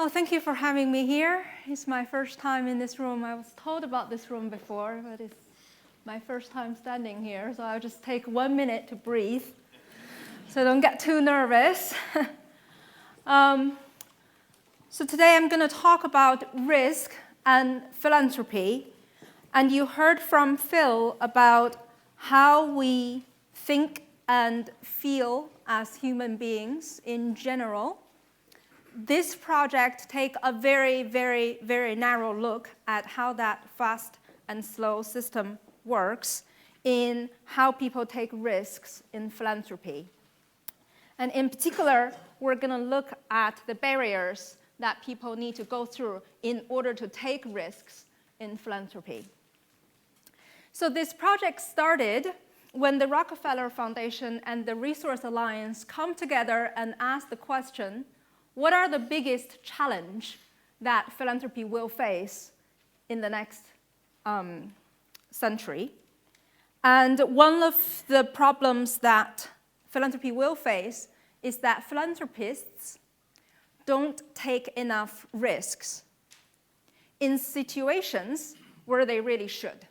Oh, thank you for having me here. It's my first time in this room. I was told about this room before, but it's my first time standing here, so I'll just take 1 minute to breathe, so don't get too nervous. So today I'm going to talk about risk and philanthropy, and you heard from Phil about how we think and feel as human beings in general. This project takes a very, very, very narrow look at how that fast and slow system works in how people take risks in philanthropy. And in particular, we're going to look at the barriers that people need to go through in order to take risks in philanthropy. So this project started when the Rockefeller Foundation and the Resource Alliance come together and ask the question, what are the biggest challenge that philanthropy will face in the next century? And one of the problems that philanthropy will face is that philanthropists don't take enough risks in situations where they really should.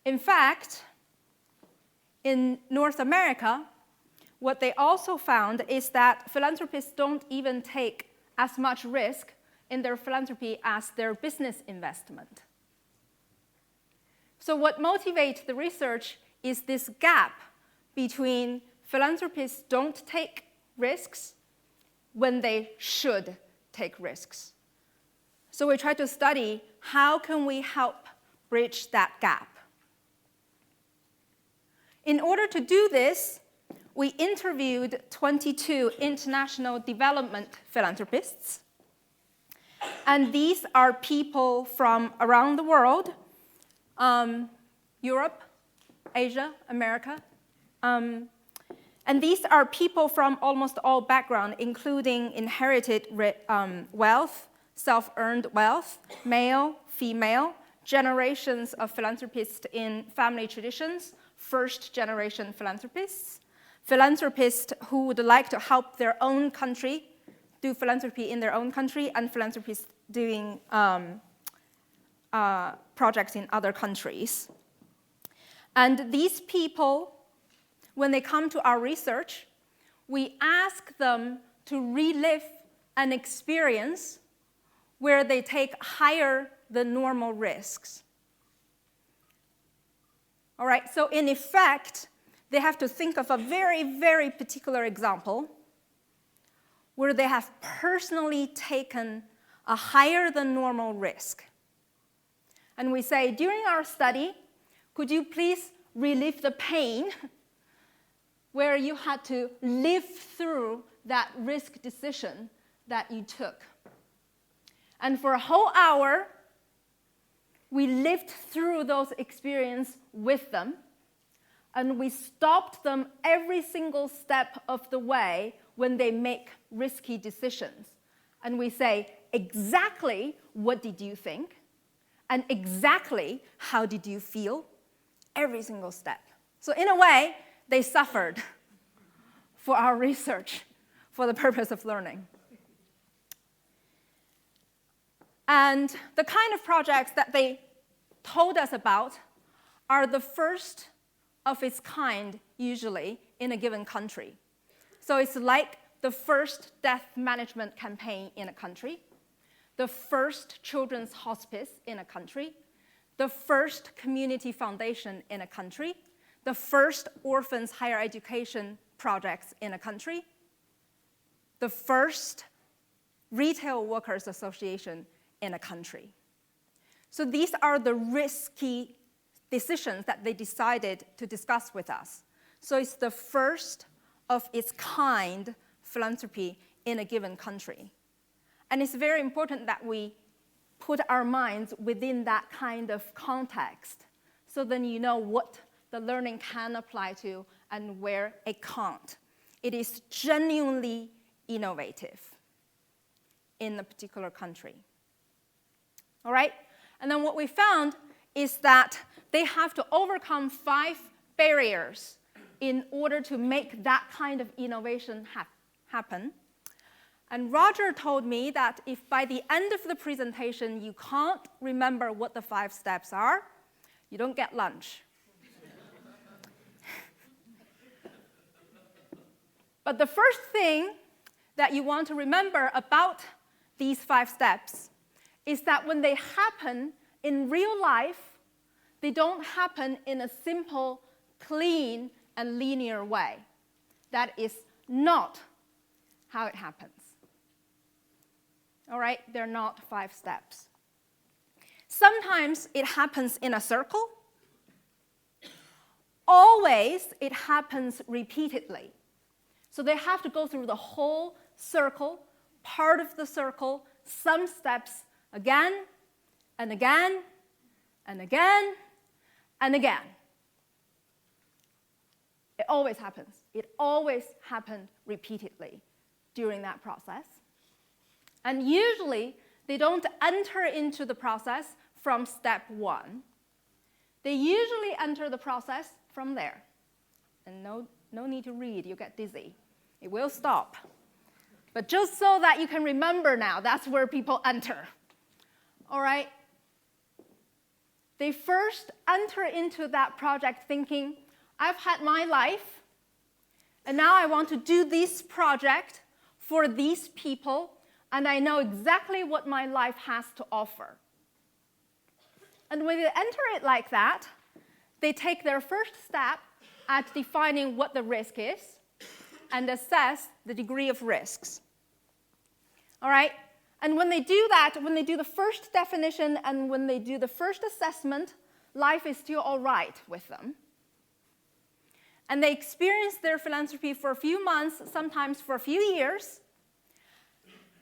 In fact, in North America, what they also found is that philanthropists don't even take as much risk in their philanthropy as their business investment. So what motivates the research is this gap between philanthropists don't take risks when they should take risks. So we try to study how can we help bridge that gap. In order to do this, we interviewed 22 international development philanthropists. And these are people from around the world, Europe, Asia, America. And these are people from almost all backgrounds, including inherited wealth, self-earned wealth, male, female, generations of philanthropists in family traditions, first-generation philanthropists, philanthropists who would like to help their own country, do philanthropy in their own country, and philanthropists doing projects in other countries. And these people, when they come to our research, we ask them to relive an experience where they take higher than normal risks. All right, so in effect, they have to think of a very, very particular example where they have personally taken a higher than normal risk. And we say, during our study, could you please relive the pain where you had to live through that risk decision that you took? And for a whole hour, we lived through those experiences with them. And we stopped them every single step of the way when they make risky decisions. And we say, exactly what did you think? And exactly how did you feel? Every single step. So in a way, they suffered for our research, for the purpose of learning. And the kind of projects that they told us about are the first of its kind, usually, in a given country. So it's like the first death management campaign in a country, the first children's hospice in a country, the first community foundation in a country, the first orphans higher education projects in a country, the first retail workers association in a country. So these are the risky decisions that they decided to discuss with us. So it's the first of its kind philanthropy in a given country. And it's very important that we put our minds within that kind of context, so then you know what the learning can apply to and where it can't. It is genuinely innovative in a particular country. All right? And then what we found is that they have to overcome 5 barriers in order to make that kind of innovation happen. And Roger told me that if by the end of the presentation you can't remember what the 5 steps are, you don't get lunch. But the first thing that you want to remember about these 5 steps is that when they happen in real life, they don't happen in a simple, clean, and linear way. That is not how it happens. All right, they're not 5 steps. Sometimes it happens in a circle. Always it happens repeatedly. So they have to go through the whole circle, part of the circle, some steps again and again and again and again. It always happens. It always happened repeatedly during that process. And usually, they don't enter into the process from step 1. They usually enter the process from there. And no need to read, you get dizzy. It will stop. But just so that you can remember now, that's where people enter. All right? They first enter into that project thinking, I've had my life, and now I want to do this project for these people, and I know exactly what my life has to offer. And when they enter it like that, they take their first step at defining what the risk is and assess the degree of risks. All right? And when they do that, when they do the first definition and when they do the first assessment, life is still all right with them. And they experience their philanthropy for a few months, sometimes for a few years.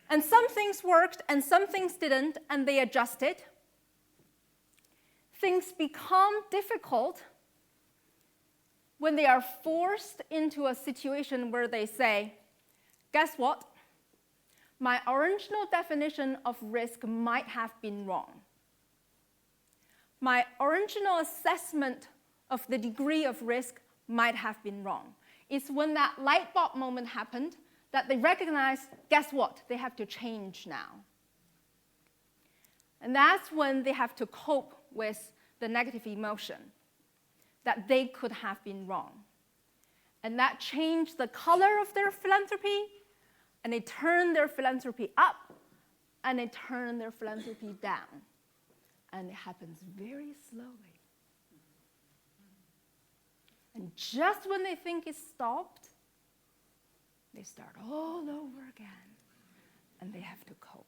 And some things worked and some things didn't, and they adjusted. Things become difficult when they are forced into a situation where they say, guess what? My original definition of risk might have been wrong. My original assessment of the degree of risk might have been wrong. It's when that light bulb moment happened that they recognize, guess what? They have to change now. And that's when they have to cope with the negative emotion, that they could have been wrong. And that changed the color of their philanthropy, and they turned their philanthropy up, and they turned their philanthropy down. And it happens very slowly. And just when they think it's stopped, they start all over again, and they have to cope.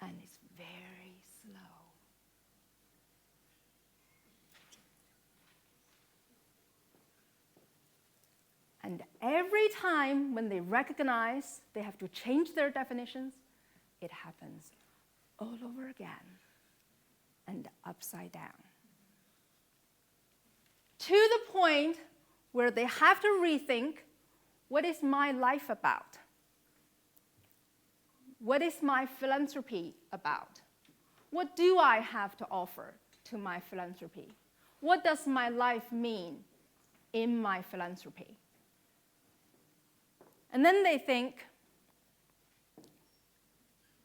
And it's very slow. And every time when they recognize they have to change their definitions, it happens all over again and upside down. To the point where they have to rethink, what is my life about? What is my philanthropy about? What do I have to offer to my philanthropy? What does my life mean in my philanthropy? And then they think,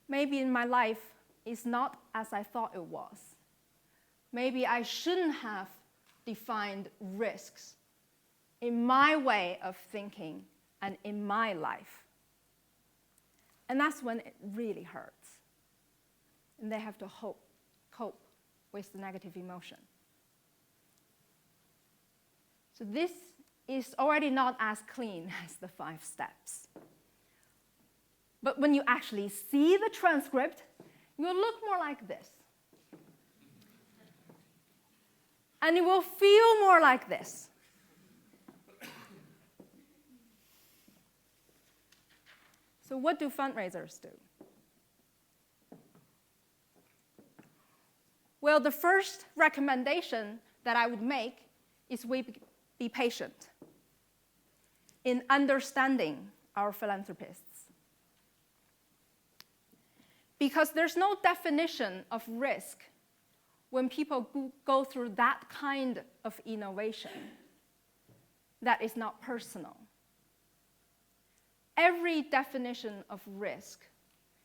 maybe in my life it's not as I thought it was. Maybe I shouldn't have defined risks in my way of thinking and in my life. And that's when it really hurts. And they have to cope with the negative emotion. So this is already not as clean as the 5 steps. But when you actually see the transcript, it will look more like this. And it will feel more like this. So what do fundraisers do? Well, the first recommendation that I would make is we be patient in understanding our philanthropists. Because there's no definition of risk when people go through that kind of innovation that is not personal. every definition of risk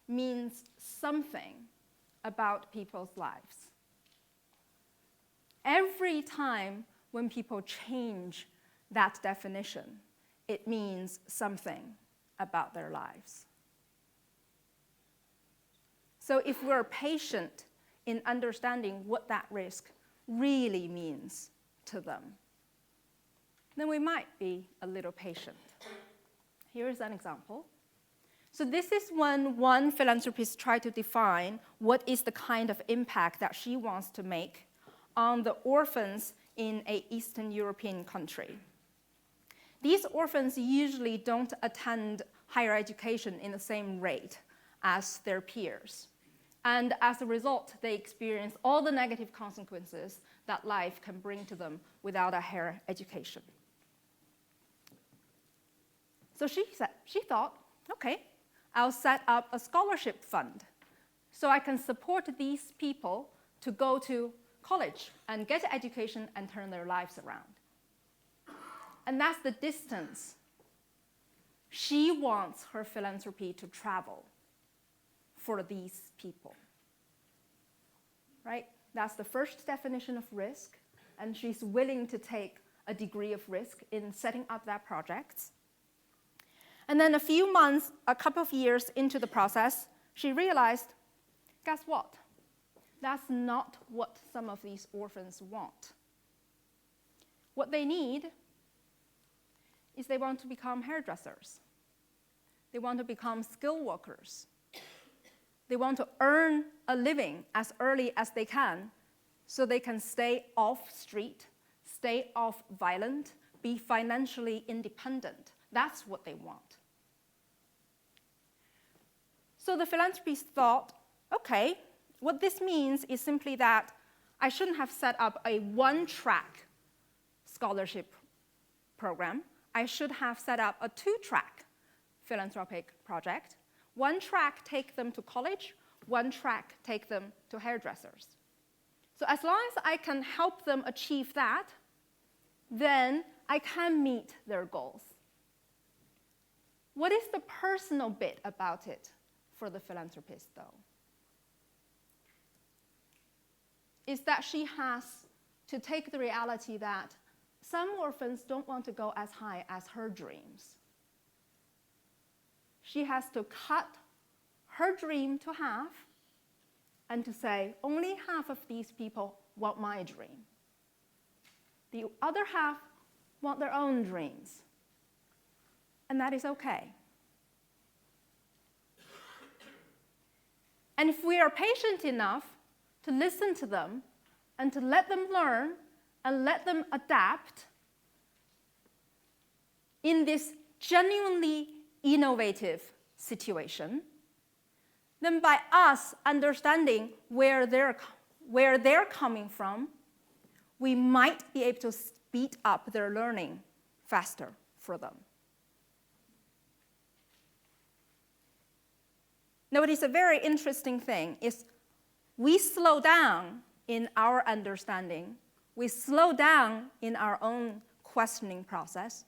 means something about people's lives. Every time when people change that definition, it means something about their lives. So if we're patient in understanding what that risk really means to them, then we might be a little patient. Here is an example. So this is when one philanthropist tried to define what is the kind of impact that she wants to make on the orphans in an Eastern European country. These orphans usually don't attend higher education in the same rate as their peers. And as a result, they experience all the negative consequences that life can bring to them without a higher education. So she thought, okay, I'll set up a scholarship fund so I can support these people to go to college and get education and turn their lives around. And that's the distance she wants her philanthropy to travel for these people, right? That's the first definition of risk, and she's willing to take a degree of risk in setting up that project. And then a couple of years into the process, she realized, guess what? That's not what some of these orphans want. What they need is they want to become hairdressers. They want to become skilled workers. They want to earn a living as early as they can so they can stay off street, stay off violent, be financially independent. That's what they want. So the philanthropist thought, okay, what this means is simply that I shouldn't have set up a one-track scholarship program. I should have set up a two-track philanthropic project. One track take them to college, one track take them to hairdressers. So as long as I can help them achieve that, then I can meet their goals. What is the personal bit about it for the philanthropist, though? Is that she has to take the reality that some orphans don't want to go as high as her dreams. She has to cut her dream to half and to say, only half of these people want my dream. The other half want their own dreams. And that is okay. And if we are patient enough to listen to them and to let them learn and let them adapt in this genuinely innovative situation, then by us understanding where they're coming from, we might be able to speed up their learning faster for them. Now, what is a very interesting thing is we slow down in our understanding. We slow down in our own questioning process,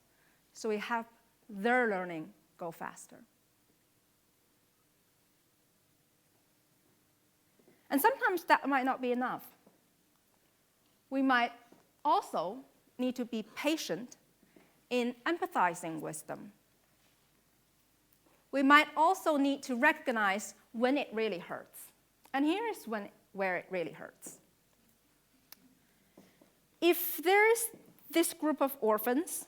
so we have their learning go faster. And sometimes that might not be enough. We might also need to be patient in empathizing with them. We might also need to recognize when it really hurts. And here is where it really hurts. If there's this group of orphans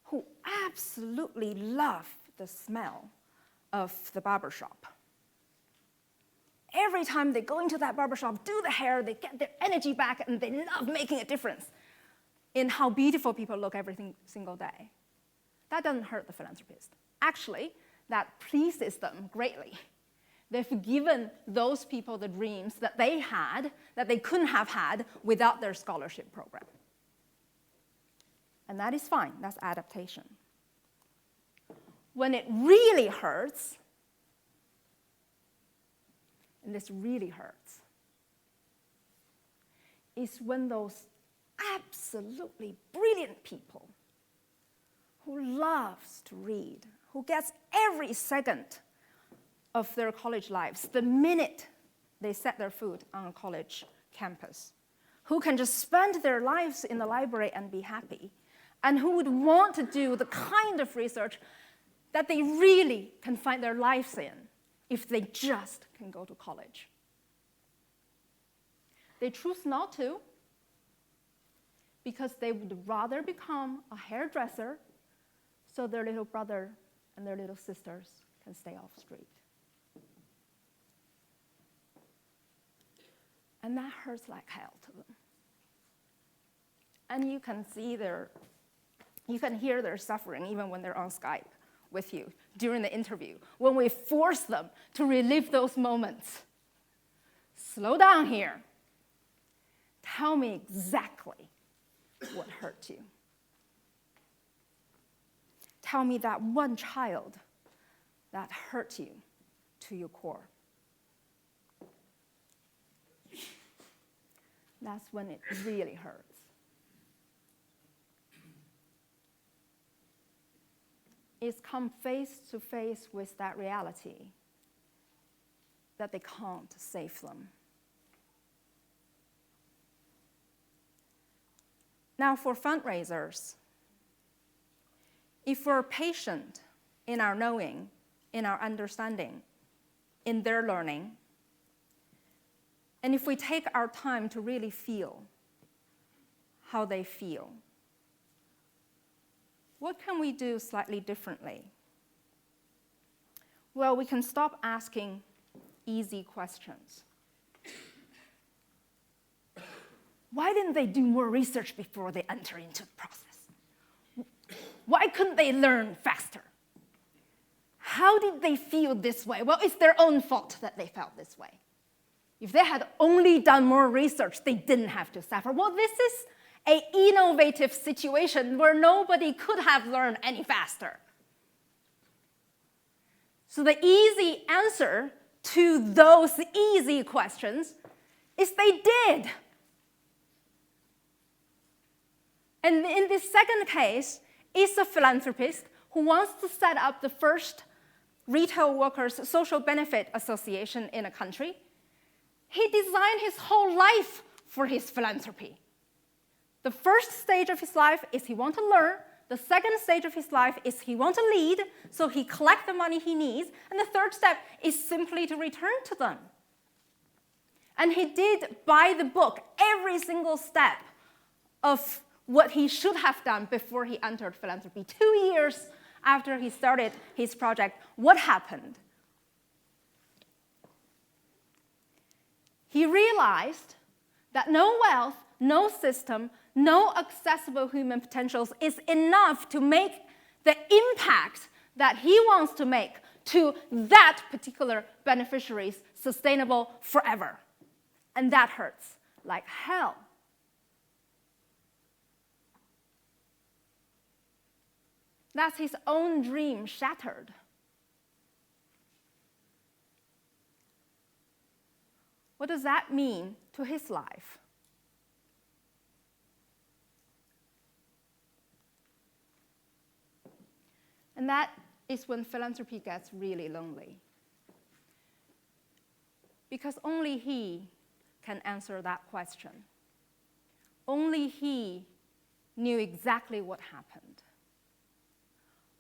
who absolutely love the smell of the barbershop, every time they go into that barbershop, do the hair, they get their energy back, and they love making a difference in how beautiful people look every single day. That doesn't hurt the philanthropist. Actually, that pleases them greatly. They've given those people the dreams that they had, that they couldn't have had without their scholarship program. And that is fine, that's adaptation. When it really hurts, and this really hurts, is when those absolutely brilliant people who loves to read, who gets every second of their college lives the minute they set their foot on a college campus, who can just spend their lives in the library and be happy, and who would want to do the kind of research that they really can find their lives in if they just can go to college. They choose not to because they would rather become a hairdresser so their little brother and their little sisters can stay off the street. And that hurts like hell to them. And you can hear their suffering even when they're on Skype with you during the interview, when we force them to relive those moments. Slow down here. Tell me exactly what hurt you. Tell me that one child that hurt you to your core. That's when it really hurts. It's come face to face with that reality that they can't save them. Now, for fundraisers, if we're patient in our knowing, in our understanding, in their learning, and if we take our time to really feel how they feel, what can we do slightly differently? Well, we can stop asking easy questions. Why didn't they do more research before they enter into the process? Why couldn't they learn faster? How did they feel this way? Well, it's their own fault that they felt this way. If they had only done more research, they didn't have to suffer. Well, this is an innovative situation where nobody could have learned any faster. So the easy answer to those easy questions is they did. And in this second case, is a philanthropist who wants to set up the first retail workers' social benefit association in a country. He designed his whole life for his philanthropy. The first stage of his life is he wants to learn. The second stage of his life is he wants to lead, so he collects the money he needs. And the third step is simply to return to them. And he did, by the book, every single step of what he should have done before he entered philanthropy. 2 years after he started his project, what happened? He realized that no wealth, no system, no accessible human potentials is enough to make the impact that he wants to make to that particular beneficiaries sustainable forever. And that hurts like hell. That's his own dream shattered. What does that mean to his life? And that is when philanthropy gets really lonely. Because only he can answer that question. Only he knew exactly what happened.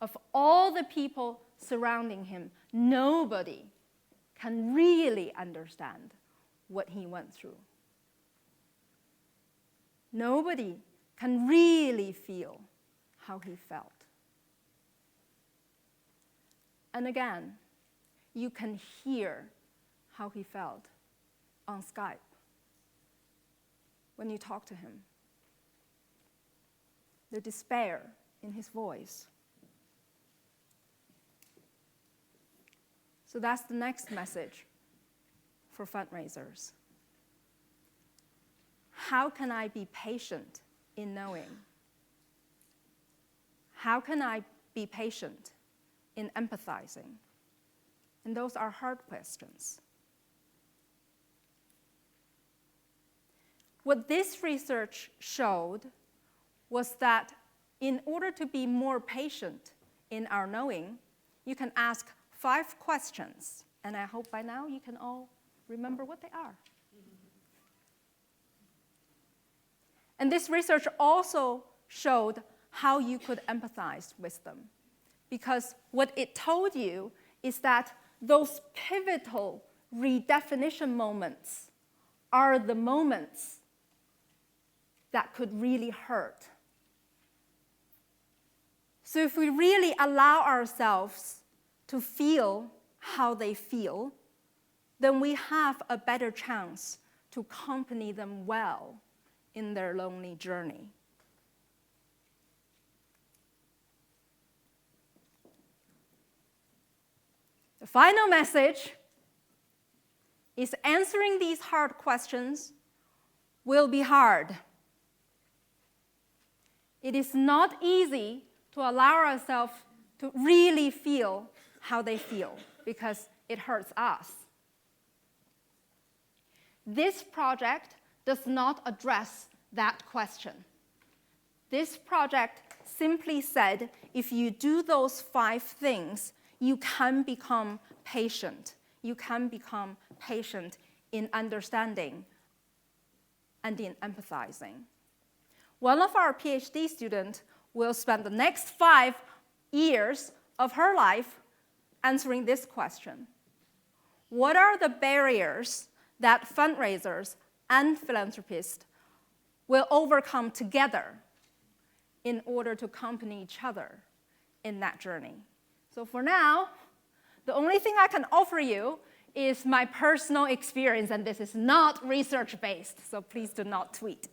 Of all the people surrounding him, nobody can really understand what he went through. Nobody can really feel how he felt. And again, you can hear how he felt on Skype when you talk to him. The despair in his voice. So that's the next message for fundraisers. How can I be patient in knowing? How can I be patient in empathizing? And those are hard questions. What this research showed was that in order to be more patient in our knowing, you can ask 5 questions. And I hope by now you can all remember what they are. And this research also showed how you could empathize with them. Because what it told you is that those pivotal redefinition moments are the moments that could really hurt. So if we really allow ourselves to feel how they feel, then we have a better chance to accompany them well in their lonely journey. The final message is answering these hard questions will be hard. It is not easy to allow ourselves to really feel how they feel because it hurts us. This project does not address that question. This project simply said, if you do those 5 things, you can become patient. You can become patient in understanding and in empathizing. One of our PhD students will spend the next 5 years of her life answering this question. What are the barriers that fundraisers and philanthropists will overcome together in order to accompany each other in that journey? So for now, the only thing I can offer you is my personal experience, and this is not research-based, so please do not tweet.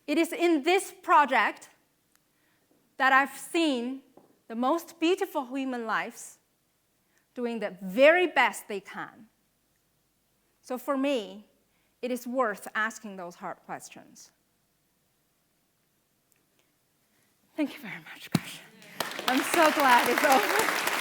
It is in this project that I've seen the most beautiful human lives doing the very best they can. So for me, it is worth asking those hard questions. Thank you very much, gosh. I'm so glad it's over.